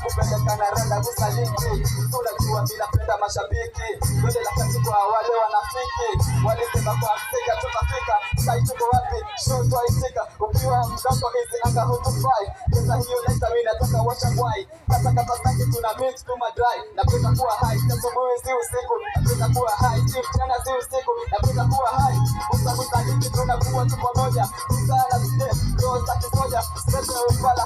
Kupeleka na randa kusaliki unajua bila penda mashabiki wale lakati kwa wale wanafiki walisema kwa Afrika tutafika sasa tuko wapi show tuitika ukiwa mdogo hizi anga hutufai sasa hiyo leta mimi nataka washa kwai nataka pasaki tuna mix tuma dry napenda kuwa high asubuhi si usiku napenda kuwa high chief jana si usiku napenda kuwa high usabuta hiki tunakuwa tu pamoja sana sije ndio sasa soja sasa upala